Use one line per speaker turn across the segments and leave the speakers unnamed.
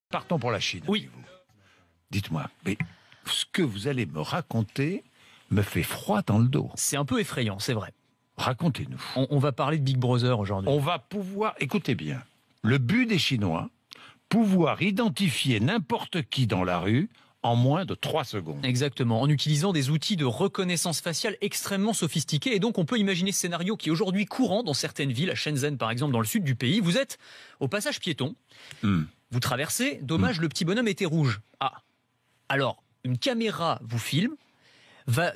Partons pour la Chine.
Oui.
Dites-moi, mais ce que vous allez me raconter me fait froid dans le dos.
C'est un peu effrayant, c'est vrai.
Racontez-nous.
On va parler de Big Brother aujourd'hui.
On va pouvoir, écoutez bien, le but des Chinois, pouvoir identifier n'importe qui dans la rue en moins de 3 secondes.
Exactement, en utilisant des outils de reconnaissance faciale extrêmement sophistiqués. Et donc on peut imaginer ce scénario qui est aujourd'hui courant dans certaines villes, à Shenzhen par exemple, dans le sud du pays. Vous êtes au passage piéton, vous traversez, dommage, le petit bonhomme était rouge. Ah, alors une caméra vous filme, va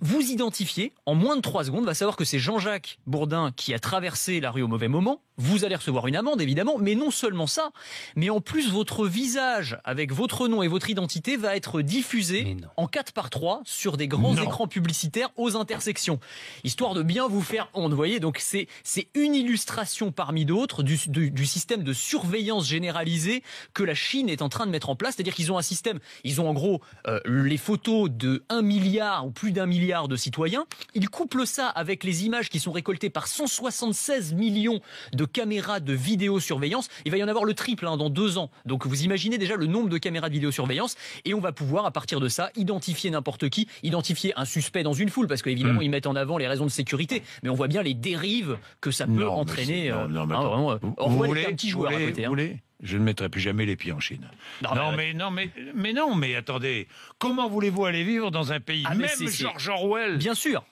vous identifier en moins de 3 secondes, va savoir que c'est Jean-Jacques Bourdin qui a traversé la rue au mauvais moment. Vous allez recevoir une amende, évidemment, mais non seulement ça, mais en plus, votre visage, avec votre nom et votre identité, va être diffusé en 4x3 sur des grands écrans publicitaires aux intersections, histoire de bien vous faire honte. Vous voyez, donc c'est une illustration parmi d'autres du système de surveillance généralisée que la Chine est en train de mettre en place. C'est-à-dire qu'ils ont un système, ils ont en gros les photos de 1 milliard ou plus d'1 milliard de citoyens. Ils couplent ça avec les images qui sont récoltées par 176 millions de caméras de vidéosurveillance. Il va y en avoir le triple dans 2 ans. Donc vous imaginez déjà le nombre de caméras de vidéosurveillance et on va pouvoir à partir de ça identifier n'importe qui, identifier un suspect dans une foule parce qu'évidemment ils mettent en avant les raisons de sécurité, mais on voit bien les dérives que ça peut entraîner. On voit les petits joueurs à côté.
Je ne mettrai plus jamais les pieds en Chine. Mais attendez, comment voulez-vous aller vivre dans un pays, même George Orwell
Bien sûr.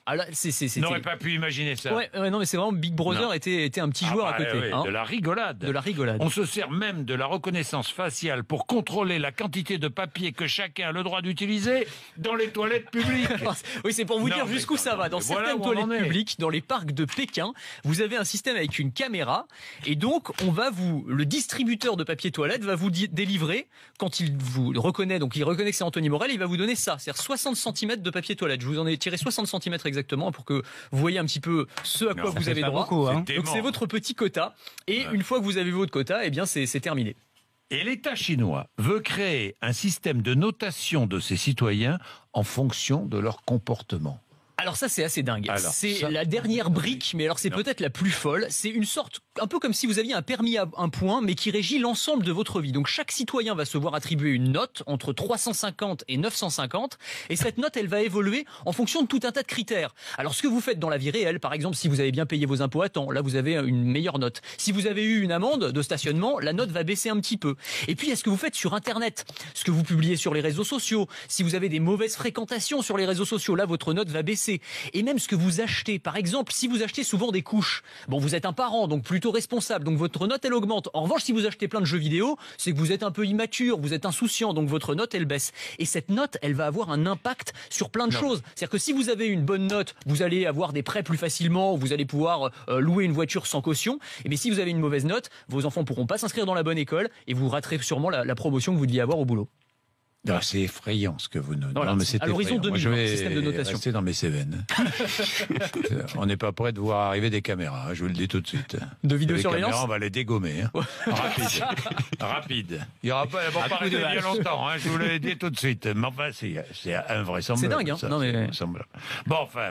n'aurait pas pu imaginer ça.
Non, mais c'est vraiment Big Brother était un petit joueur à côté.
De la rigolade.
De la rigolade.
On se sert même de la reconnaissance faciale pour contrôler la quantité de papier que chacun a le droit d'utiliser dans les toilettes publiques.
Oui, c'est pour vous dire jusqu'où ça va. Dans certaines toilettes publiques, dans les parcs de Pékin, vous avez un système avec une caméra et donc le distributeur de papier toilette va vous délivrer, quand il vous reconnaît, donc il reconnaît que c'est Anthony Morel, il va vous donner ça, c'est-à-dire 60 cm de papier toilette. Je vous en ai tiré 60 cm exactement pour que vous voyez un petit peu ce à quoi vous avez droit. Donc c'est votre petit quota, et une fois que vous avez votre quota, eh bien c'est terminé.
Et l'État chinois veut créer un système de notation de ses citoyens en fonction de leur comportement.
Alors ça c'est assez dingue. C'est la dernière brique, mais alors c'est peut-être la plus folle. C'est une sorte, un peu comme si vous aviez un permis à un point, mais qui régit l'ensemble de votre vie. Donc chaque citoyen va se voir attribuer une note entre 350 et 950, et cette note elle va évoluer en fonction de tout un tas de critères. Alors ce que vous faites dans la vie réelle, par exemple, si vous avez bien payé vos impôts à temps, là vous avez une meilleure note. Si vous avez eu une amende de stationnement, la note va baisser un petit peu. Et puis est-ce que vous faites sur Internet, ce que vous publiez sur les réseaux sociaux, si vous avez des mauvaises fréquentations sur les réseaux sociaux, là votre note va baisser. Et même ce que vous achetez, par exemple, si vous achetez souvent des couches, bon, vous êtes un parent, donc plutôt responsable, donc votre note, elle augmente. En revanche, si vous achetez plein de jeux vidéo, c'est que vous êtes un peu immature, vous êtes insouciant, donc votre note, elle baisse. Et cette note, elle va avoir un impact sur plein de choses. C'est-à-dire que si vous avez une bonne note, vous allez avoir des prêts plus facilement, vous allez pouvoir louer une voiture sans caution. Et bien si vous avez une mauvaise note, vos enfants pourront pas s'inscrire dans la bonne école et vous raterez sûrement la promotion que vous deviez avoir au boulot.
C'est effrayant ce que vous nous dites.
Voilà, à l'horizon 2020, système de notation.
Rester dans mes Cévennes. On n'est pas prêt de voir arriver des caméras, je vous le dis tout de suite.
De vidéosurveillance.
On va les dégommer. Rapide. Il n'y aura pas arrêter bien longtemps, je vous l'ai dit tout de suite. Mais enfin, c'est invraisemblable.
C'est dingue,
Bon, enfin.